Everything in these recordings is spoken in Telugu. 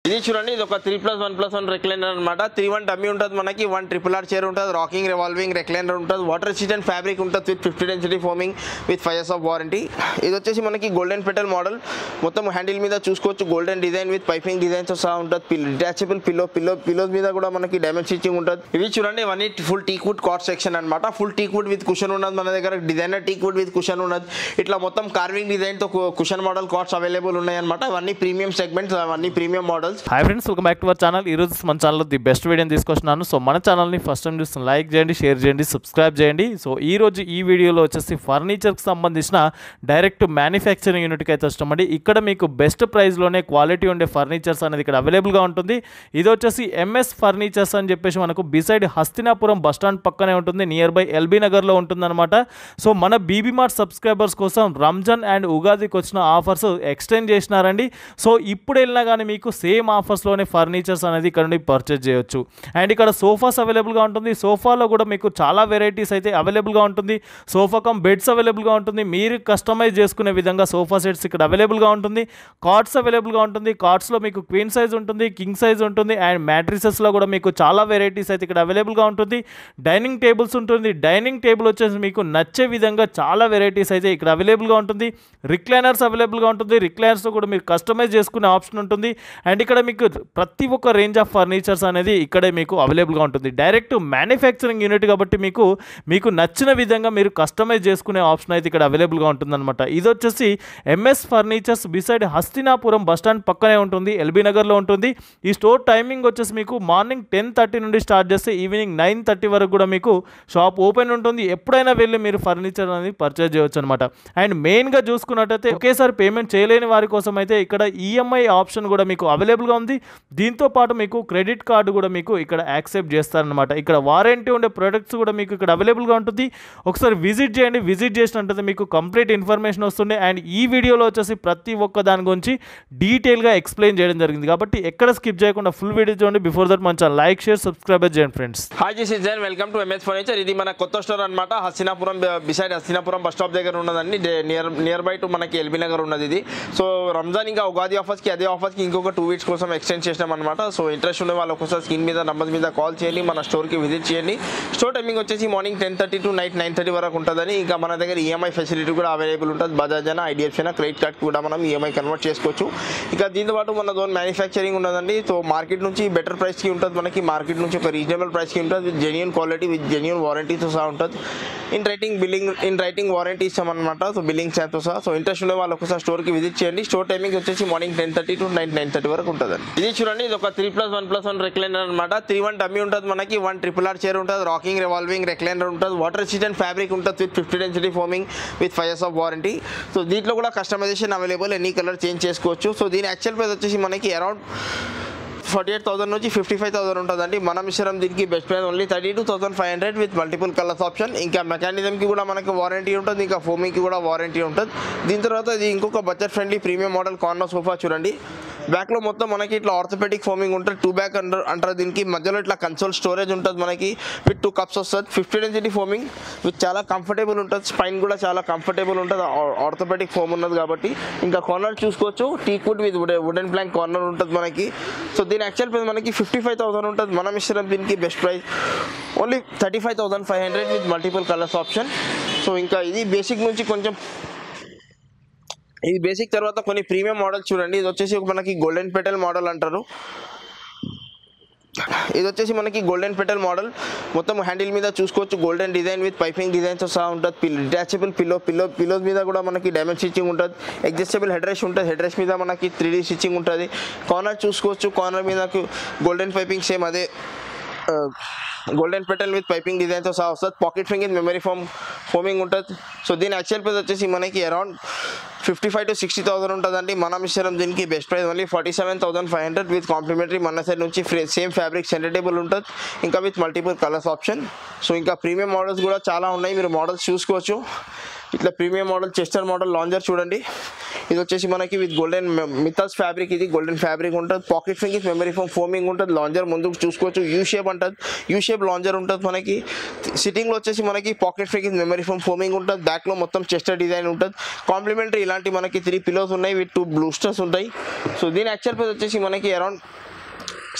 ఇది చూడండి, ఇది ఒక 3+1+1 రెక్లైనర్ అనమాట. 3-1 డమ్మీ ఉంటుంది మనకి, 1 RRR చైర్ ఉంటుంది, రాకింగ్ రివాల్వింగ్ రెక్లైనర్ ఉంటుంది, వాటర్ రెసిస్టెంట్ ఫ్యాబ్రిక్ ఉంటుంది with 50 density foaming with 5 years of warranty. ఇది వచ్చేసి మనకి గోల్డెన్ పెటల్ మోడల్, మొత్తం హ్యాండిల్ మీద చూసుకోవచ్చు గోల్డెన్ డిజైన్ విత్ పైపింగ్ డిజైన్తో సహా ఉంటుంది. డిటాచబుల్ పిల్లోస్ మీద కూడా మనకి డైమండ్ స్టిచ్చింగ్ ఉంటుంది. ఇవి చూడండి, ఇవన్నీ full teak wood cot section అనమాట. Full teak wood with cushion ఉన్నది మన దగ్గర, designer teak wood with cushion ఉన్నది. ఇట్లా మొత్తం కార్వింగ్ డిజైన్తో కుషన్ మోడల్ కార్డ్స్ అవైలబుల్ ఉన్నాయి అనమాట. అవన్నీ ప్రీమియం సెగ్మెంట్స్, అవన్నీ premium models. Hi friends, welcome back to our channel. ఈరోజు మన ఛానల్లో ది బెస్ట్ వీడియోని తీసుకొస్తున్నాను. సో మన ఛానల్ని ఫస్ట్ టైం చూస్తున్న లైక్ చేయండి, షేర్ చేయండి, సబ్స్క్రైబ్ చేయండి. సో ఈరోజు ఈ వీడియోలో వచ్చేసి ఫర్నిచర్కి సంబంధించిన డైరెక్ట్ మ్యానుఫ్యాక్చరింగ్ యూనిట్కి అయితే వస్తామండి. ఇక్కడ మీకు బెస్ట్ ప్రైస్లోనే క్వాలిటీ ఉండే ఫర్నిచర్స్ అనేది ఇక్కడ అవైలబుల్గా ఉంటుంది. ఇది వచ్చేసి ఎంఎస్ ఫర్నిచర్స్ అని చెప్పేసి మనకు బిసైడ్ హస్తినాపురం బస్ స్టాండ్ పక్కనే ఉంటుంది, నియర్ బై ఎల్బీ నగర్లో ఉంటుందన్నమాట. సో మన బీబీ మార్ట్ సబ్స్క్రైబర్స్ కోసం రంజాన్ అండ్ ఉగాదికి వచ్చిన ఆఫర్స్ ఎక్స్టెండ్ చేసినారండి. సో ఇప్పుడు వెళ్ళినా కానీ మీకు సేమ్ ఆఫర్స్లోనే ఫర్నిచర్స్ అనేది ఇక్కడ నుండి పర్చేజ్ చేయొచ్చు. అండ్ ఇక్కడ సోఫాస్ అవైలబుల్గా ఉంటుంది. సోఫాలో కూడా మీకు చాలా వెరైటీస్ అయితే అవైలబుల్గా ఉంటుంది. సోఫా కమ్ బెడ్స్ అవైలబుల్గా ఉంటుంది. మీరు కస్టమైజ్ చేసుకునే విధంగా సోఫా సెట్స్ ఇక్కడ అవైలబుల్గా ఉంటుంది. కార్డ్స్ అవైలబుల్గా ఉంటుంది. కార్డ్స్లో మీకు క్వీన్ సైజ్ ఉంటుంది, కింగ్ సైజ్ ఉంటుంది. అండ్ మ్యాట్రిసెస్లో కూడా మీకు చాలా వెరైటీస్ అయితే ఇక్కడ అవైలబుల్గా ఉంటుంది. డైనింగ్ టేబుల్స్ ఉంటుంది. డైనింగ్ టేబుల్ వచ్చేసి మీకు నచ్చే విధంగా చాలా వెరైటీస్ అయితే ఇక్కడ అవైలబుల్గా ఉంటుంది. రిక్లైనర్స్ అవైలబుల్గా ఉంటుంది. రిక్లైనర్స్ కూడా మీరు కస్టమైజ్ చేసుకునే ఆప్షన్ ఉంటుంది. అండ్ ఇక్కడ మీకు ప్రతి ఒక్క రేంజ్ ఆఫ్ ఫర్నిచర్స్ అనేది ఇక్కడే మీకు అవైలబుల్గా ఉంటుంది. డైరెక్ట్ మ్యానుఫ్యాక్చరింగ్ యూనిట్ కాబట్టి మీకు నచ్చిన విధంగా మీరు కస్టమైజ్ చేసుకునే ఆప్షన్ అయితే ఇక్కడ అవైలబుల్గా ఉంటుందన్నమాట. ఇది వచ్చేసి MS furnitures beside Hastinapuram bus stand పక్కనే ఉంటుంది, ఎల్బీ నగర్లో ఉంటుంది. ఈ స్టోర్ టైమింగ్ వచ్చేసి మీకు మార్నింగ్ 10:30 నుండి స్టార్ట్ చేస్తే ఈవినింగ్ 9:30 వరకు కూడా మీకు షాప్ ఓపెన్ ఉంటుంది. ఎప్పుడైనా వెళ్ళి మీరు ఫర్నిచర్ అనేది పర్చేజ్ చేయవచ్చు అనమాట. అండ్ మెయిన్గా చూసుకున్నట్టయితే ఒకేసారి పేమెంట్ చేయలేని వారి కోసం అయితే ఇక్కడ ఈఎంఐ ఆప్షన్ కూడా మీకు అవైలబుల్గా ఉంది. దీంతో పాటు మీకు క్రెడిట్ కార్డు కూడా మీకు ఇక్కడ యాక్సెప్ట్ చేస్తారనమాట. ఇక్కడ వారంటీ ఉండే ప్రొడక్ట్స్ కూడా మీకు ఇక్కడ అవైలబుల్గా ఉంటుంది. ఒకసారి విజిట్ చేయండి. విజిట్ చేసినట్టయితే మీకు కంప్లీట్ ఇన్ఫర్మేషన్ వస్తుంది. అండ్ ఈ వీడియోలో వచ్చేసి ప్రతి ఒక్క దాని గురించి డీటెయిల్గా ఎక్స్ప్లెయిన్ చేయడం జరిగింది కాబట్టి ఎక్కడ స్కిప్ చేయకుండా ఫుల్ వీడియో చూడండి. బిఫోర్ దట్ మంచి లైక్, షేర్, సబ్స్క్రైబ్ చేయండి friends. Hi this is Jain, welcome to MS furniture. ఇది మన కొత్త స్టోర్ అనమాట. Hastinapuram beside Hastinapuram bus stop దగ్గర ఉన్నదండి. నియర్ బై టు మనకి ఎల్బీ నగర్ ఉన్నది ఇది. సో రంజాన్ ఇంకా ఉగాది ఆఫర్స్కి, అదే ఆఫర్స్కి ఇంకొక 2 weeks కోసం ఎక్స్టెండ్ చేసినాం అనమాట. సో ఇంట్రెస్ట్ ఉండే వాళ్ళు ఒకసారి స్క్రీన్ మీద నంబర్స్ మీద కాల్ చేయండి, మన స్టోర్కి విజిట్ చేయండి. స్టోర్ టైమింగ్ వచ్చేసి మార్నింగ్ 10:30 to నైట్ 9:30 వరకు ఉంటుందని. ఇంకా మన దగ్గర ఈఎంఐ ఫెసిలిటీ కూడా అవైలబుల్ ఉంటుంది. బజాజ్ అయినా, ఐడిఎఫ్సి అయినా, క్రెడిట్ కార్డ్ కూడా మనం ఈఎంఐ కన్వర్ట్ చేసుకోవచ్చు. ఇంకా దీంతో పాటు మన జోన్ మ్యానుఫ్యాక్చరింగ్ ఉన్నదండి. సో మార్కెట్ నుంచి బెటర్ ప్రైస్కి ఉంటుంది మనకి, మార్కెట్ నుంచి ఒక రీజనబుల్ ప్రైస్కి ఉంటుంది with genuine quality, with genuine వారంటీతో సహా ఉంటుంది. ఇన్ రైటింగ్ వారంటీ ఇస్తామన్నమాట. సో బిల్లింగ్ ఛార్జ్తో సహా. సో ఇంట్రెస్ట్ ఉండే వాళ్ళు ఒకసారి స్టోర్కి విజిట్ చేయండి. స్టోర్ టైమింగ్ వచ్చేసి మార్నింగ్ 10:30 to నైట్ 9:30 వరకు ఉంటుంది. ఇది చూడండి, ఇది ఒక 3+1+1 రెక్లైనర్ అనమాట. 3-1 డమ్మీ ఉంటుంది మనకి, 1 RRR చైర్ ఉంటుంది, రాకింగ్ రివాల్వింగ్ రెక్లైనర్ ఉంటుంది, వాటర్ రెసిస్టెంట్ ఫ్యాబ్రిక్ ఉంటుంది with 50 density foaming with 5 years of warranty. So దీంట్లో కూడా customisation available, any colour change చేసుకోవచ్చు. సో దీని యాక్చువల్ ప్రైస్ వచ్చేసి మనకి అరౌండ్ 48,000 నుంచి 55,000 ఉంటుందండి. మనం ఇష్టం దీనికి best price only 32,500 with multiple colours option. ఇంకా మెకానిజంకి కూడా మనకి వారంటీ ఉంటుంది, ఇంకా ఫోమింగ్కి కూడా వారంటీ ఉంటుంది. దీని తర్వాత ఇది ఇంకొక budget friendly premium model corner sofa చూడండి. బ్యాక్లో మొత్తం మనకి ఇట్లా ఆర్థోపెడిక్ ఫోమింగ్ ఉంటుంది. 2 back అంటారు దీనికి. మధ్యలో ఇట్లా కన్సోల్ స్టోరేజ్ ఉంటుంది మనకి విత్ 2 cups వస్తుంది. 50 డెన్సిటీ ఫోమింగ్ విత్ చాలా కంఫర్టబుల్ ఉంటుంది. స్పైన్ కూడా చాలా కంఫర్టబుల్ ఉంటుంది, ఆర్థోపెడిక్ ఫోమ్ ఉన్నది కాబట్టి. ఇంకా కార్నర్ చూసుకోవచ్చు, teak wood with wooden plank corner ఉంటుంది మనకి. సో దీని యాక్చువల్ ప్రైస్ మనకి 55,000 ఉంటుంది. మనం ఇష్టం దీనికి best price only 35,500 with multiple colours option. So ఇంకా ఇది బేసిక్ నుంచి కొంచెం, ఇది బేసిక్ తర్వాత కొన్ని ప్రీమియం మోడల్ చూడండి. ఇది వచ్చేసి మనకి గోల్డెన్ పెటల్ మోడల్ అంటారు. ఇది వచ్చేసి మనకి గోల్డెన్ పెటల్ మోడల్, మొత్తం హ్యాండిల్ మీద చూసుకోవచ్చు గోల్డెన్ డిజైన్ విత్ పైపింగ్ డిజైన్తో సహా ఉంటుంది. డిటాచబుల్ పిల్లోస్ మీద కూడా మనకి డైమండ్ స్టిచ్చింగ్ ఉంటుంది. అడ్జస్టబుల్ హెడ్ రెస్ట్ ఉంటుంది. హెడ్ రెస్ట్ మీద మనకి 3D స్టిచ్చింగ్ ఉంటుంది. కార్నర్ చూసుకోవచ్చు, కార్నర్ మీద గోల్డెన్ పైపింగ్ సేమ్ అదే గోల్డెన్ పెటల్ విత్ పైపింగ్ డిజైన్తో సహా వస్తుంది. పాకెట్ ఫింగర్ మెమరీ ఫోమింగ్ ఉంటుంది. సో దీని యాక్చువల్ ప్రైస్ వచ్చేసి మనకి అరౌండ్ 55,000 to 60,000 ఉంటుందండి. మనం ఇష్టం దీనికి best price only 47,500 with complimentary మన సైడ్ నుంచి సేమ్ ఫ్యాబ్రిక్ సెంటర్ టేబుల్ ఉంటుంది, ఇంకా with multiple colours option. So ఇంకా ప్రీమియం మోడల్స్ కూడా చాలా ఉన్నాయి, మీరు మోడల్స్ చూసుకోవచ్చు. ఇట్లా premium model Chester model lounger చూడండి. ఇది వచ్చేసి మనకి విత్ గోల్డెన్ మిథల్స్ ఫ్యాబ్రిక్, ఇది గోల్డెన్ ఫ్యాబ్రిక్ ఉంటుంది. పాకెట్ ఫింగింగ్ మెమరీ ఫోమ్ ఫోమింగ్ ఉంటుంది. లాంజర్ ముందుకు చూసుకోవచ్చు, యూ షేప్ అంటుంది, యూ షేప్ లాంజర్ ఉంటుంది మనకి. సిట్టింగ్లో వచ్చేసి మనకి పాకెట్ ఫింగింగ్ మెమరీ ఫోమ్ ఫోమింగ్ ఉంటుంది. బ్యాక్లో మొత్తం చెస్టర్ డిజైన్ ఉంటుంది. కాంప్లిమెంటరీ ఇలాంటి మనకి 3 పిలోస్ ఉన్నాయి విత్ 2 బ్లూస్టర్స్ ఉంటాయి. సో దీని యాక్చువల్ ప్రైస్ వచ్చేసి మనకి అరౌండ్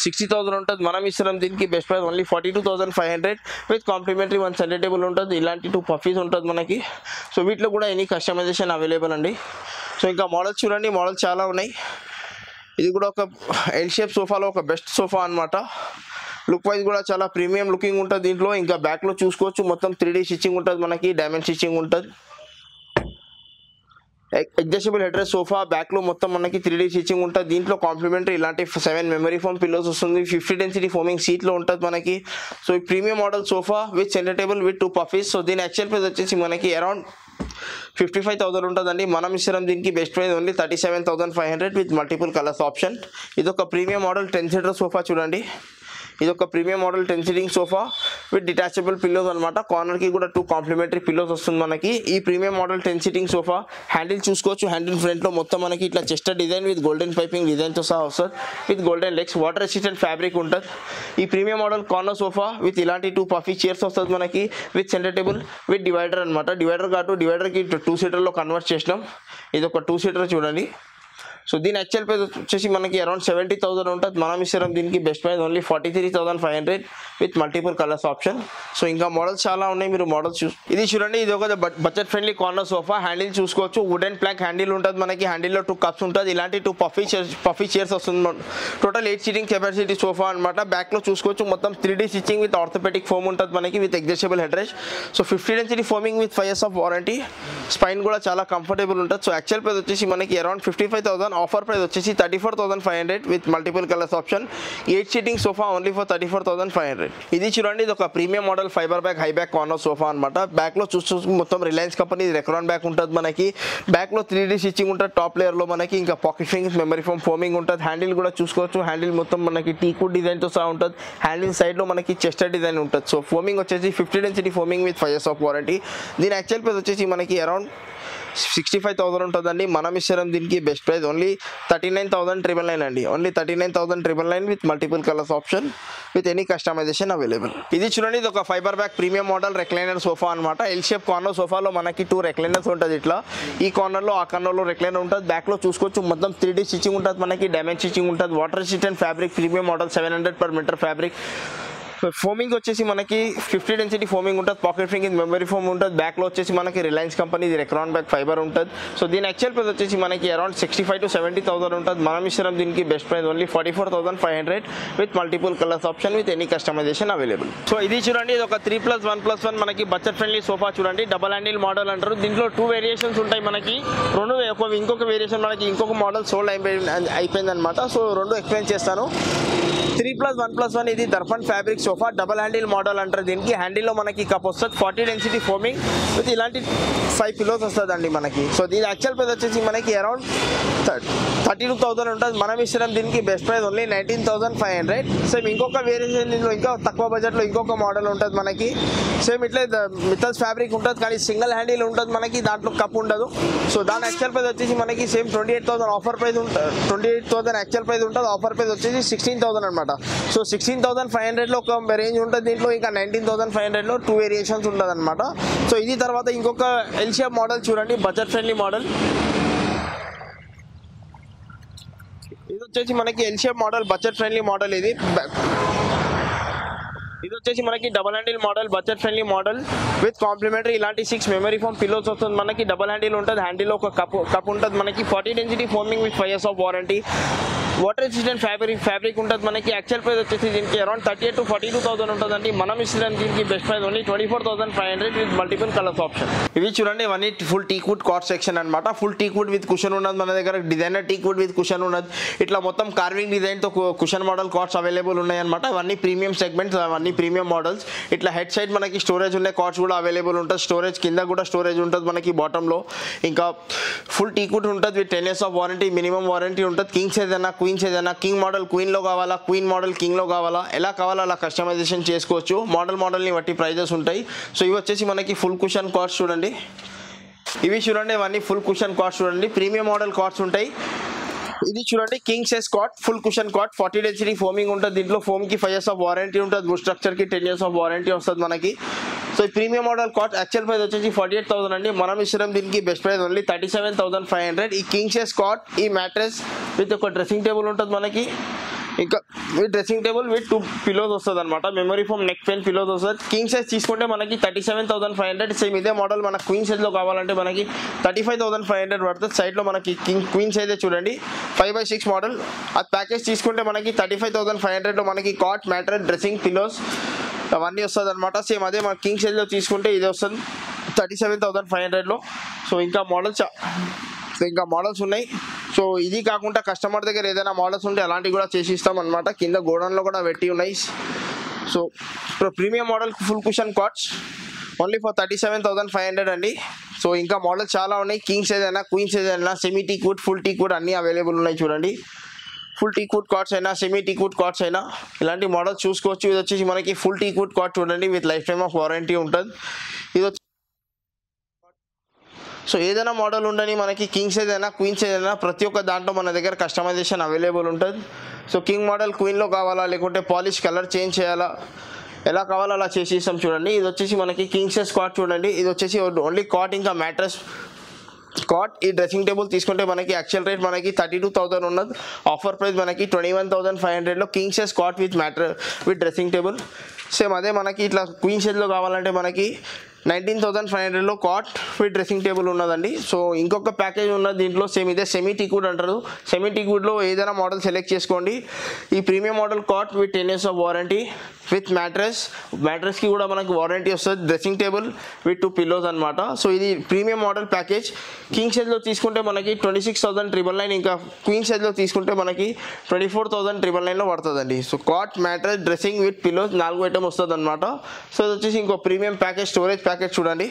60,000 ఉంటుంది. మనం ఇస్తున్నాం దీనికి best price only 42,500 with complimentary 1 centre table ఉంటుంది. ఇలాంటి 2 పఫీస్ ఉంటుంది మనకి. సో వీటిలో కూడా ఎనీ కస్టమైజేషన్ అవైలబుల్ అండి. సో ఇంకా మోడల్స్ చూడండి, మోడల్స్ చాలా ఉన్నాయి. ఇది కూడా ఒక ఎల్ షేప్ సోఫాలో ఒక బెస్ట్ సోఫా అనమాట. లుక్ వైజ్ కూడా చాలా ప్రీమియం లుకింగ్ ఉంటుంది దీంట్లో. ఇంకా బ్యాక్లో చూసుకోవచ్చు మొత్తం 3D స్టిచ్చింగ్ ఉంటుంది మనకి, డైమండ్ స్టిచ్చింగ్ ఉంటుంది. అడ్జస్టబుల్ హెడ్ రెస్ట్ సోఫా, బ్యాక్లో మొత్తం మనకి 3D స్టిచ్చింగ్ ఉంటుంది. దీంట్లో కాంప్లిమెంటరీ ఇలాంటి 7 మెమరీ ఫోమ్ పిల్లోస్ వస్తుంది. 50 డెన్సిటీ ఫోమింగ్ సీట్లో ఉంటుంది మనకి. సో ఈ premium model sofa with centre table with 2 puffies. So దీని యాక్చువల్ ప్రైస్ వచ్చేసి మనకి అరౌండ్ 55,000 ఉంటుందండి. మనం ఇస్తున్నాం దీనికి best price only 37,500 with multiple colours option. ఇది ఒక ప్రీమియం మోడల్ 10 సీటర్ సోఫా చూడండి. ఇది ఒక premium model 10 seating sofa with detachable pillows అనమాట. కార్నర్కి కూడా 2 కాంప్లిమెంటరీ పిల్లోస్ వస్తుంది మనకి. ఈ premium model 10 seating sofa handle చూసుకోవచ్చు. హ్యాండిల్ ఫ్రంట్లో మొత్తం మనకి ఇట్లా Chester design with golden piping డిజైన్తో సహా వస్తుంది with golden legs. Water resistant fabric ఉంటుంది. ఈ premium model corner sofa with ఇలాంటి 2 పఫీ చైర్స్ వస్తుంది మనకి with centre table with divider అనమాట. డివైడర్ కాదు, డివైడర్కి 2 సీటర్లో కన్వర్ట్ చేసినాం. ఇది ఒక 2 సీటర్ చూడండి. సో దీని యాక్చువల్ ప్రైస్ వచ్చేసి మనకి అరౌండ్ 70,000 ఉంటుంది. మనం ఇస్తున్నాం దీనికి best price only 43,500 with multiple colours option. So ఇంకా మోడల్స్ చాలా ఉన్నాయి, మీరు మోడల్స్ ఇది చూడండి. ఇది ఒక budget friendly corner sofa. Handle చూసుకోవచ్చు, వుడెన్ ప్లాంక్ హ్యాండిల్ ఉంటుంది మనకి. హ్యాండిల్లో 2 కప్స్ ఉంటుంది. ఇలాంటి 2 పఫీ చైర్స్ వస్తుంది. టోటల్ 8 సీటింగ్ కెపాసిటీ సోఫా అనమాట. బ్యాక్లో చూసుకోవచ్చు మొత్తం 3D stitching with orthopaedic foam ఉంటుంది మనకి with adjustable head rest. So 50 density foaming with 5 years of warranty. Spine కూడా చాలా కంఫర్టబుల్ ఉంటుంది. సో యాక్చువల్ ప్రైస్ వచ్చేసి మనకి అరౌండ్ 55,000. ఆఫర్ ప్రైస్ వచ్చేసి 34,500 with multiple colours option. 8 seating sofa only for 34,500. ఇది చూడండి, ఇది ఒక premium model fibre back high back corner sofa అనమాట. బ్యాక్లో చూసుకోవచ్చు మొత్తం రిలయన్స్ కంపెనీ రెక్రాన్ బ్యాక్ ఉంటుంది మనకి. బ్యాక్లో 3D స్టిచ్చింగ్ ఉంటుంది టాప్ లేయర్లో మనకి. ఇంకా పాకెట్ ఫింగింగ్ మెమరీ ఫోమ్ ఫోమింగ్ ఉంటుంది. హ్యాండిల్ కూడా చూసుకోవచ్చు, హ్యాండిల్ మొత్తం మనకి టీకుడ్ డిజైన్తో సహా ఉంటుంది. హ్యాండిల్ సైడ్లో మనకి చెస్టర్ డిజైన్ ఉంటుంది. సో ఫోమింగ్ వచ్చేసి 50 density foaming with 5 years of warranty. దీని యాక్చువల్ ప్రైస్ వచ్చేసి మనకి అరౌండ్ 65,000 ఉంటుందండి. మనం ఇస్తాం దీనికి బెస్ట్ ప్రైస్ ఓన్లీ 39,999 అండి. Only 39,999 with multiple colours option with any customisation available. ఇది చూడండి, ఇది ఒక fibre back premium model recliner sofa అనమాట. ఎల్ షేప్ కార్నర్ సోఫాలో మనకి 2 రెక్లైనర్స్ ఉంటుంది. ఇట్లా ఈ కార్నర్లో ఆ కార్నర్లో రెక్లైనర్ ఉంటుంది. బ్యాక్లో చూసుకోవచ్చు మొత్తం 3D స్టిచ్చింగ్ ఉంటుంది మనకి, డైమండ్ స్టిచ్చింగ్ ఉంటుంది. Water resistant fabric premium model 700 per meter fabric. Foaming వచ్చేసి మనకి 50 డెన్సిటీ ఫోమింగ్ ఉంటుంది. పాకెట్ ఫింగింగ్ మెమరీ ఫోమ్ ఉంటుంది. బ్యాక్లో వచ్చేసి మనకి Reliance company Recron back fibre ఉంటుంది. సో దీని యాక్చువల్ ప్రైస్ వచ్చేసి మనకి అరౌండ్ 65,000 to 70,000 ఉంటుంది. మనం ఇస్తున్నాం దీనికి best price only 44,500 with multiple colours option with any customisation available. So ఇది చూడండి, ఇది ఒక 3+1+1 మనకి బడ్జెట్ ఫ్రెండ్లీ సోఫా చూడండి. డబల్ హ్యాండిల్ మోడల్ అంటారు. దీంట్లో 2 వేరియేషన్స్ ఉంటాయి మనకి. ఇంకొక వేరియేషన్ మనకి ఇంకొక మోడల్ సోల్డ్ అయిపోయింది అనమాట. సో 2 ఎక్స్ప్లెయిన్ చేస్తాను. 3+1+1 ఇది Darpan fabric sofa. Double handle model అంటారు దీనికి. హ్యాండిల్లో మనకి కప్ వస్తుంది. 40 డెన్సిటీ ఫోమింగ్ విత్ ఇలాంటి 5 పిలోస్ వస్తుంది అండి మనకి. సో దీని యాక్చువల్ ప్రైస్ వచ్చేసి మనకి అరౌండ్ 32,000 ఉంటుంది. మనం ఇస్తున్నాం దీనికి బెస్ట్ ప్రైస్ ఓన్లీ 19,500. సేమ్ ఇంకొక వేరియేషన్ దీనిలో ఇంకా తక్కువ బడ్జెట్లో ఇంకొక మోడల్ ఉంటుంది మనకి. సేమ్ ఇట్లా మిథల్స్ ఫ్యాబ్రిక్ ఉంటుంది కానీ సింగిల్ హ్యాండిల్ ఉంటుంది మనకి, దాంట్లో కప్ ఉండదు. సో దాని యాక్చువల్ ప్రైస్ వచ్చేసి మనకి సేమ్ 28,000 ఆఫర్ ప్రైస్ ఉంటుంది. 28,000 యాక్చువల్ ప్రైస్ ఉంటుంది. ఆఫర్ ప్రైస్ వచ్చేసి 16,000 అనమాట. సో 16,500లో ఒక రేంజ్ ఉంటుంది దీంట్లో. ఇంకా 19,500లో 2 వేరియేషన్స్ ఉంటుంది అనమాట. సో ఇది తర్వాత ఇంకొక ఎల్ షేప్ మోడల్ చూడండి, బడ్జెట్ ఫ్రెండ్లీ మోడల్. ఇది వచ్చేసి మనకి L shape model budget friendly model. ఇది వచ్చేసి మనకి double handle model budget friendly model with complimentary ఇలాంటి 6 మెమరీ ఫోమ్ పిల్లోస్ వస్తుంది మనకి. డబల్ హ్యాండిల్ ఉంటుంది. హ్యాండిల్లో ఒక కప్ ఉంటుంది మనకి. 40 density foaming with 5 years of warranty. Water resistant fabric ఉంటుంది మనకి. యాక్చువల్ ప్రైస్ వచ్చేసి దీనికి అరౌండ్ 38,000 to 42,000 ఉంటుందండి. మనం ఇస్తున్నాం దీనికి best price only 24,500 with multiple colours option. ఇవి చూడండి, ఇవన్నీ ఫుల్ టీక్వుడ్ కాట్ సెక్షన్ అనమాట. ఫుల్ టీక్వుడ్ విత్ కుషన్ ఉన్నది మన దగ్గర. డిజైనర్ టీక్వుడ్ విత్ కుషన్ ఉన్నది. ఇట్లా మొత్తం కార్వింగ్ డిజైన్తో కుషన్ మోడల్ కార్డ్స్ అవైలబుల్ ఉన్నాయి అనమాట. అవన్నీ ప్రీమియం సెగ్మెంట్స్, అవన్నీ ప్రీమియం మోడల్స్. ఇట్లా హెడ్ సైడ్ మనకి స్టోరేజ్ ఉండే కార్డ్స్ కూడా అవైలబుల్ ఉంటుంది. స్టోరేజ్ కింద కూడా స్టోరేజ్ ఉంటుంది మనకి బాటంలో. ఇంకా ఫుల్ టీక్వుడ్ ఉంటుంది with 10 years of warranty, minimum warranty ఉంటుంది. కింగ్స్ ఏదైనా క్వీన్స్ ఏదైనా, కింగ్ మోడల్ క్వీన్లో కావాలా, క్వీన్ మోడల్ కింగ్లో కావాలా, ఎలా కావాలా అలా కస్టమైజేషన్ చేసుకోవచ్చు. మోడల్ని బట్టి ప్రైజెస్ ఉంటాయి. సో ఇవి వచ్చేసి మనకి ఫుల్ కుషన్ కార్డ్స్ చూడండి. ఇవి చూడండి, ఇవన్నీ ఫుల్ కుషన్ కాట్స్ చూడండి, ప్రీమియం మోడల్ కాట్స్ ఉంటాయి. ఇది చూడండి king size cot, full cushion cot, 40 density foaming ఉంటుంది. దీంట్లో ఫోమ్ కి 5 years ఆఫ్ వారంటీ ఉంటుంది, వుడ్ స్ట్రక్చర్ కి 10 years ఆఫ్ వారంటీ వస్తుంది మనకి. సో ఈ premium model cot actual price వచ్చేసి 48,000 అండి. మనం ఇస్తున్నాం దీనికి బెస్ట్ ప్రైస్ ఓన్లీ 37,500. ఈ కింగ్ సైజ్ కాట్, ఈ మ్యాట్రెస్ విత్ ఒక డ్రెస్సింగ్ టేబుల్ ఉంటుంది మనకి, ఇంకా with dressing table with 2 pillows వస్తుంది అనమాట. Memory foam neck pen pillows వస్తుంది. కింగ్ సైజ్ తీసుకుంటే మనకి 37,500. సేమ్ ఇదే మోడల్ మనకు క్వీన్ సైజ్ లో కావాలంటే మనకి 35,500 పడుతుంది. సైడ్ లో మనకి క్వీన్ సైజ్ చూడండి 5x6 మోడల్. అది ప్యాకేజ్ తీసుకుంటే మనకి 35,500 లో మనకి కాట్, మ్యాట్రెస్, డ్రెస్సింగ్, పిలోస్ అవన్నీ వస్తుంది అనమాట. సేమ్ అదే మన కింగ్ సైజ్ లో తీసుకుంటే ఇది వస్తుంది 37,500 లో. సో ఇంకా మోడల్స్ ఉన్నాయి. సో ఇది కాకుండా కస్టమర్ దగ్గర ఏదైనా మోడల్స్ ఉంటే అలాంటివి కూడా చేసి ఇస్తాం అనమాట. కింద గోడౌన్లో కూడా పెట్టి ఉన్నాయి. So premium model full cushion cots only for 37,500 అండి. సో ఇంకా మోడల్స్ చాలా ఉన్నాయి. కింగ్ సైజ్ అయినా, క్వీన్ సైజ్ అయినా, semi teak wood, full teak wood అన్నీ అవైలబుల్ ఉన్నాయి చూడండి. ఫుల్ టీక్ వుడ్ కాట్స్ అయినా, సెమీ టీక్ వుడ్ కాట్స్ అయినా ఇలాంటి మోడల్స్ చూసుకోవచ్చు. ఇది వచ్చేసి మనకి ఫుల్ టీక్ వుడ్ కాట్ చూడండి, with life time of warranty ఉంటుంది. ఇది వచ్చి సో ఏదైనా మోడల్ ఉండని మనకి కింగ్ సైజ్ అయినా, క్వీన్ సైజ్ అయినా ప్రతి ఒక్క దాంట్లో మన దగ్గర కస్టమైజేషన్ అవైలబుల్ ఉంటుంది. సో కింగ్ మోడల్ క్వీన్లో కావాలా, లేకుంటే పాలిష్ కలర్ చేంజ్ చేయాలా, ఎలా కావాలో అలా చేసి ఇస్తాం చూడండి. ఇది వచ్చేసి మనకి కింగ్ సైజ్ కాట్ చూడండి. ఇది వచ్చేసి ఓన్లీ కాట్ ఇంకా మ్యాట్రెస్ కాట్. ఈ డ్రెస్సింగ్ టేబుల్ తీసుకుంటే మనకి యాక్చువల్ రేట్ మనకి 32,000 ఉన్నది. ఆఫర్ ప్రైస్ మనకి 21,500లో king size cot with dressing table. Same అదే మనకి ఇట్లా క్వీన్ సైజ్లో కావాలంటే మనకి 19,500లో కాట్ విత్ డ్రెస్సింగ్ టేబుల్ ఉన్నదండి. సో ఇంకొక ప్యాకేజ్ ఉన్నది దీంట్లో. సేమ్ ఇదే సెమీ టీక్ వుడ్ అంటారు. సెమీ టీక్ వుడ్లో ఏదైనా మోడల్ సెలెక్ట్ చేసుకోండి. ఈ premium model cot with 10 years of warranty with మ్యాట్రెస్కి కూడా మనకి వారంటీ వస్తుంది. డ్రెస్సింగ్ టేబుల్ విత్ 2 పిల్లోస్ అనమాట. సో ఇది ప్రీమియం మోడల్ ప్యాకేజ్. కింగ్ సైజ్లో తీసుకుంటే మనకి 26,999, ఇంకా క్వీన్ సైజ్లో తీసుకుంటే మనకి 24,999లో పడుతుందండి. So cot, mattress, dressing with pillows 4 item వస్తుంది అనమాట. సో ఇది వచ్చేసి ఇంకో ప్రీమియం ప్యాకేజ్, స్టోరేజ్ ప్యాకేజ్ చూడండి.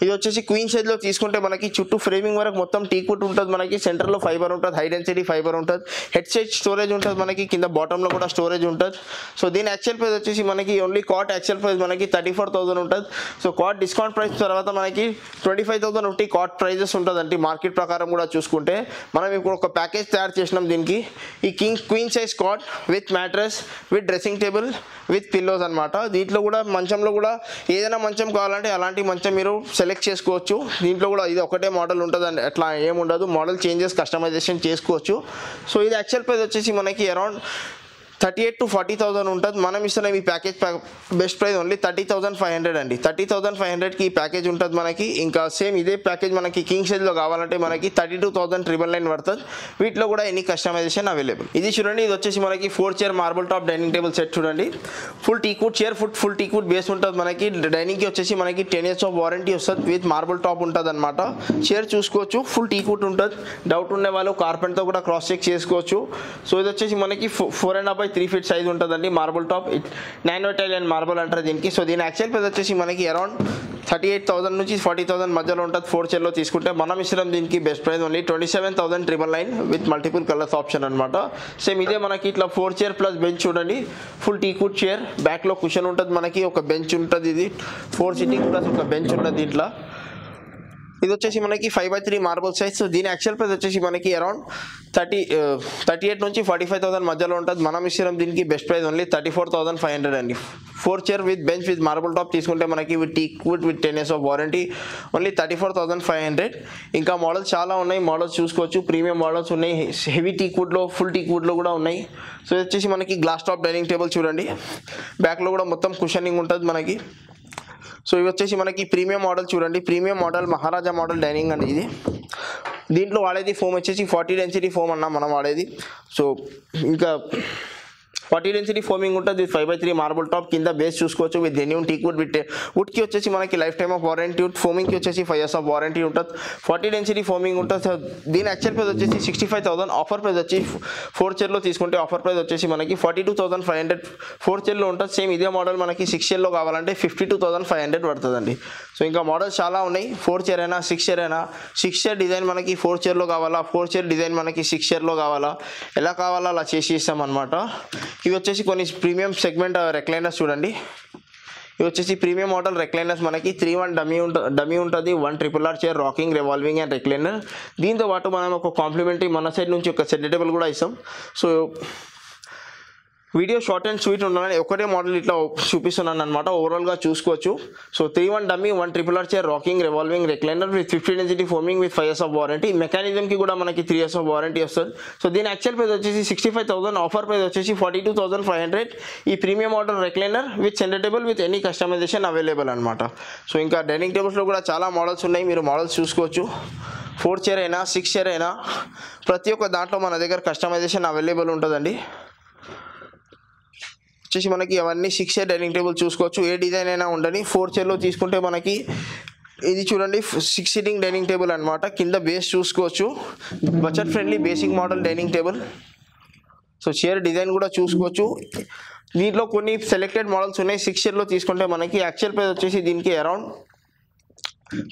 ఇది వచ్చేసి క్వీన్ సైజ్లో తీసుకుంటే మనకి చుట్టూ ఫ్రేమింగ్ వరకు మొత్తం టీక్ వుడ్ ఉంటుంది మనకి. సెంటర్లో ఫైబర్ ఉంటుంది, హై డెన్సిటీ ఫైబర్ ఉంటుంది. హెడ్ సైడ్ స్టోరేజ్ ఉంటుంది మనకి, కింద బాటంలో కూడా స్టోరేజ్ ఉంటుంది. సో దీని యాక్చువల్ ప్రైస్ వచ్చేసి మనకి ఓన్లీ కాట్ యాక్చువల్ ప్రైస్ మనకి 34,000 ఉంటుంది. సో కాట్ డిస్కౌంట్ ప్రైస్ తర్వాత మనకి 25,000 ఒకటి కాట్ ప్రైజెస్ ఉంటుందండి. మార్కెట్ ప్రకారం కూడా చూసుకుంటే మనం ఇప్పుడు ఒక ప్యాకేజ్ తయారు చేసినాం దీనికి. ఈ queen size cot with mattress with dressing table with pillows అనమాట. దీంట్లో కూడా మంచంలో కూడా ఏదైనా మంచం కావాలంటే అలాంటి మంచం మీరు సెలెక్ట్ చేసుకోవచ్చు. దీంట్లో కూడా ఇది ఒకటే మోడల్ ఉంటుందండి, అట్లా ఏముండదు. మోడల్ చేంజెస్ కస్టమైజేషన్ చేసుకోవచ్చు. సో ఇది యాక్చువల్ ప్రైస్ వచ్చేసి మనకి అరౌండ్ 38,000 to 40,000 ఉంటుంది. మనం ఇస్తున్నాం ఈ ప్యాకేజ్ బెస్ట్ ప్రైస్ ఓన్లీ 30,500 అండి. 30,500కి ఈ ప్యాకేజ్ ఉంటుంది మనకి. ఇంకా సేమ్ ఇదే ప్యాకేజ్ మనకి కింగ్ సైజ్లో కావాలంటే మనకి 32,999 పడుతుంది. వీటిలో కూడా ఎనీ కస్టమైజేషన్ అవైలబుల్. ఇది చూడండి, ఇది వచ్చేసి మనకి 4 chair marble top dining table set చూడండి. Full teakwood chair, full teakwood base ఉంటుంది మనకి. డైనింగ్కి వచ్చేసి మనకి 10 years ఆఫ్ వారంటీ వస్తుంది విత్ మార్బుల్ టాప్ ఉంటుంది అనమాట. చైర్ చూసుకోవచ్చు, ఫుల్ టీక్వుడ్ ఉంటుంది. డౌట్ ఉండే వాళ్ళు కార్పెంట్తో కూడా క్రాస్ చెక్ చేసుకోవచ్చు. సో ఇది వచ్చేసి మనకి 4.5 by 3 feet సైజ్ ఉంటుందండి. Marble top, nano Italian marble అంటారు దీనికి. సో దీని యాక్చువల్ ప్రైస్ వచ్చేసి మనకి అరౌండ్ 38,000 నుంచి 40,000 మధ్యలో ఉంటుంది. 4 చైర్లో తీసుకుంటే మనం ఇస్తున్నాం దీనికి best price only 27,999 with multiple colours option అనమాట. సేమ్ ఇదే మనకి ఇట్లా 4 చైర్ ప్లస్ బెంచ్ చూడండి. ఫుల్ టీక్వుడ్ చైర్, బ్యాక్లో కుషన్ ఉంటుంది మనకి, ఒక బెంచ్ ఉంటుంది. ఇది 4 సిట్టింగ్ ప్లస్ ఒక బెంచ్ ఉంటుంది దీంట్లో. ఇది వచ్చేసి మనకి 5x3 మార్బుల్ సైజ్. సో దీని యాక్చువల్ ప్రైస్ వచ్చేసి మనకి అరౌండ్ 38 నుంచి 45,000 మధ్యలో ఉంటుంది. మనం ఇస్తున్నాం దీనికి బెస్ట్ ప్రైస్ ఓన్లీ 34,500 అండి. 4 chair with bench with marble top తీసుకుంటే మనకి with teakwood with 10 years of warranty only 34,500. ఇంకా మోడల్స్ చాలా ఉన్నాయి, మోడల్స్ చూసుకోవచ్చు. ప్రీమియం మోడల్స్ ఉన్నాయి, హెవీ టీక్వుడ్లో, ఫుల్ టీక్వుడ్లో కూడా ఉన్నాయి. సో ఇది వచ్చేసి మనకి గ్లాస్ టాప్ డైనింగ్ టేబుల్ చూడండి. బ్యాక్లో కూడా మొత్తం కుషనింగ్ ఉంటుంది మనకి. సో ఇవి వచ్చేసి మనకి ప్రీమియం మోడల్ చూడండి. ప్రీమియం మోడల్ మహారాజా మోడల్ డైనింగ్ అండి ఇది. దీంట్లో వాడేది ఫోమ్ వచ్చేసి 40 డెన్సిటీ ఫోమ్ అన్న మనం వాడేది. సో ఇంకా 40 డెన్సిటీ ఫోమింగ్ ఉంటుంది. 5x3 మార్బుల్ టాప్, కింద బేస్ చూసుకోవచ్చు విత్ జెన్యూన్ టీక్వుడ్ విత్ వుడ్కి వచ్చేసి మనకి లైఫ్ టైమ్ ఆఫ్ వారంటీ, ఫోమింగ్కి వచ్చేసి 5 years ఆఫ్ వారంటీ ఉంటుంది. 40 డెన్సిటీ ఫోమింగ్ ఉంటుంది. సో దీని యాక్చువల్ ప్రైస్ వచ్చేసి 65,000. ఆఫర్ ప్రైస్ వచ్చి 4 చైర్లో తీసుకుంటే ఆఫర్ ప్రైస్ వచ్చేసి మనకి 42,500 4 చైర్లో ఉంటుంది. సేమ్ ఇదే మోడల్ మనకి 6 చైర్లో కావాలంటే 52,500 పడుతుందండి. సో ఇంకా మోడల్స్ చాలా ఉన్నాయి. 4 చైర్ అయినా, 6 చైర్ అయినా, 6 చైర్ డిజైన్ మనకి 4 చైర్లో కావాలా, 4 చైర్ డిజైన్ మనకి 6 చైర్లో కావాలా, ఎలా కావాలా అలా చేసి ఇస్తాం అనమాట. ఇవి వచ్చేసి కొన్ని ప్రీమియం సెగ్మెంట్ రెక్లైనర్స్ చూడండి. ఇది వచ్చేసి ప్రీమియం మోడల్ రెక్లైనర్స్ మనకి 3-1 డమీ ఉంటుంది, 1 RRR chair, rocking, revolving and recliner. దీంతో పాటు మనం ఒక కాంప్లిమెంటరీ మన సైడ్ నుంచి ఒక సెట్ టేబుల్ కూడా ఇస్తాం. So video short and sweet ఉండాలని ఒకటే మోడల్ ఇట్లా చూపిస్తున్నాను అనమాట. ఓవరాల్గా చూసుకోవచ్చు. So 3-1 dummy, 1 RRR chair, rocking, revolving, recliner with 50 density foaming with 5 years of warranty. మెకానిజంకి కూడా మనకి 3 years ఆఫ్ వారంటీ వస్తుంది. సో దీని యాక్చువల్ ప్రైస్ వచ్చేసి 65,000, ఆఫర్ ప్రైస్ వచ్చేసి 42,500. ఈ premium model recliner with centre table with any customisation available అనమాట. సో ఇంకా డైనింగ్ టేబుల్స్లో కూడా చాలా మోడల్స్ ఉన్నాయి, మీరు మోడల్స్ చూసుకోవచ్చు. 4 చైర్ అయినా 6 చైర్ అయినా ప్రతి ఒక్క దాంట్లో మన దగ్గర కస్టమైజేషన్ అవైలబుల్ ఉంటుందండి. వచ్చేసి మనకి అవన్నీ 6 చైర్ డైనింగ్ టేబుల్ చూసుకోవచ్చు. ఏ డిజైన్ అయినా ఉండని. 4 చైర్లో తీసుకుంటే మనకి ఇది చూడండి 6 సీటింగ్ డైనింగ్ టేబుల్ అనమాట. కింద బేస్ చూసుకోవచ్చు, budget friendly basic model dining table. So chair design కూడా చూసుకోవచ్చు. దీంట్లో కొన్ని సెలెక్టెడ్ మోడల్స్ ఉన్నాయి. 6 చైర్లో తీసుకుంటే మనకి యాక్చువల్ ప్రైస్ వచ్చేసి దీనికి అరౌండ్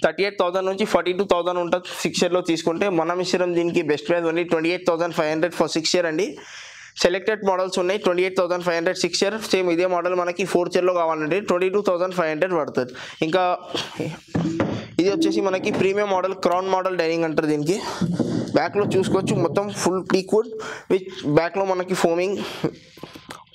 38,000 నుంచి 42,000 ఉంటుంది 6 చైర్లో తీసుకుంటే. మనం ఇస్తాం దీనికి best price only 28,500 for 6 chair అండి. సెలెక్టెడ్ మోడల్స్ ఉన్నాయి. 28,500 6 చైర్. సేమ్ ఇదే మోడల్ మనకి 4 చైర్లో కావాలంటే 22,500 పడుతుంది. ఇంకా ఇది వచ్చేసి మనకి premium model crown model dining అంటారు దీనికి. బ్యాక్లో చూసుకోవచ్చు మొత్తం ఫుల్ టీక్వుడ్ విత్ బ్యాక్లో మనకి foaming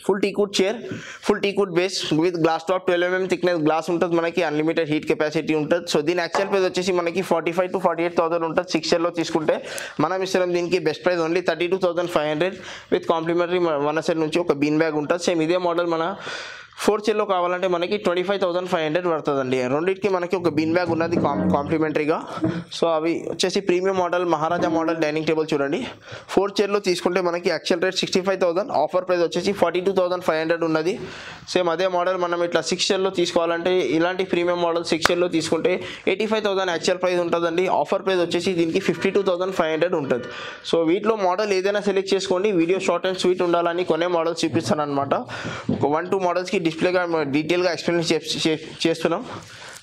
full teakwood chair, full teakwood base with glass top, 12 mm thickness glass ఉంటుంది మనకి. అన్లిమిటెడ్ హీట్ కెపాసిటీ ఉంటుంది. సో దీని యాక్చువల్ ప్రైస్ వచ్చేసి మనకి 45,000 to 48,000 ఉంటుంది 6 చైర్లో తీసుకుంటే. మనం ఇస్తాం దీనికి best price only 32,500 with complimentary మన సైడ్ నుంచి ఒక బీన్ బ్యాగ్ ఉంటుంది. సేమ్ ఇదే మోడల్ మన 4 చైర్లో కావాలంటే మనకి 25,500 పడుతుందండి. రెండింటికి మనకి ఒక బీన్ బ్యాగ్ ఉన్నది కాంప్లిమెంటరీగా. సో అవి వచ్చేసి ప్రీమియం మోడల్ మహారాజా మోడల్ డైనింగ్ టేబుల్ చూడండి. 4 చైర్లో తీసుకుంటే మనకి యాక్చువల్ రేట్ 65,000, ఆఫర్ ప్రైస్ వచ్చేసి 42,500 ఉన్నది. సేమ్ అదే మోడల్ మనం ఇట్లా 6 చైర్లో తీసుకోవాలంటే ఇలాంటి ప్రీమియం మోడల్ 6 చైర్లో తీసుకుంటే 85,000 యాక్చువల్ ప్రైస్ ఉంటుందండి. ఆఫర్ ప్రైస్ వచ్చేసి దీనికి 52,500 ఉంటుంది. సో వీటిలో మోడల్ ఏదైనా సెలెక్ట్ చేసుకోండి. వీడియో షార్ట్ అండ్ స్వీట్ ఉండాలని కొనే మోడల్స్ చూపిస్తాను అనమాట. ఒక 1-2 మోడల్స్కి డిస్ప్లేగా డీటెయిల్గా ఎక్స్ప్లెయిన్ చేస్తున్నాం.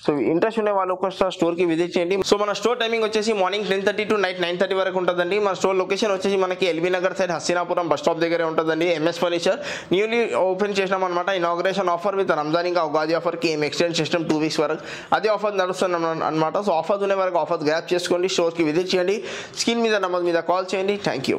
సో ఇంట్రెస్ట్ ఉండే వాళ్ళు ఒకసారి స్టోర్కి విజిట్ చేయండి. సో మన స్టోర్ టైమింగ్ వచ్చేసి మార్నింగ్ 10:30 to నైట్ 9:30 వరకు ఉంటుందండి. మన స్టోర్ లొకేషన్ వచ్చేసి మనకి LB Nagar side Hastinapuram bus stop దగ్గరే ఉంటుందండి. ఎంఎస్ ఫర్నిచర్ న్యూలీ ఓపెన్ చేసినాం అనమాట. ఇనాగ్రేషన్ ఆఫర్ విత్ రంజాన్ ఇంకా ఉగాది ఆఫర్కి ఏం ఎక్స్టెండ్ సిస్టమ్ 2 weeks వరకు అదే ఆఫర్ నడుస్తున్నాం అనమాట. సో ఆఫర్స్ ఉండే వరకు ఆఫర్స్ గ్రాప్ చేసుకోండి. స్టోర్కి విజిట్ చేయండి. స్క్రీన్ మీద నెంబర్ మీద కాల్ చేయండి. Thank you.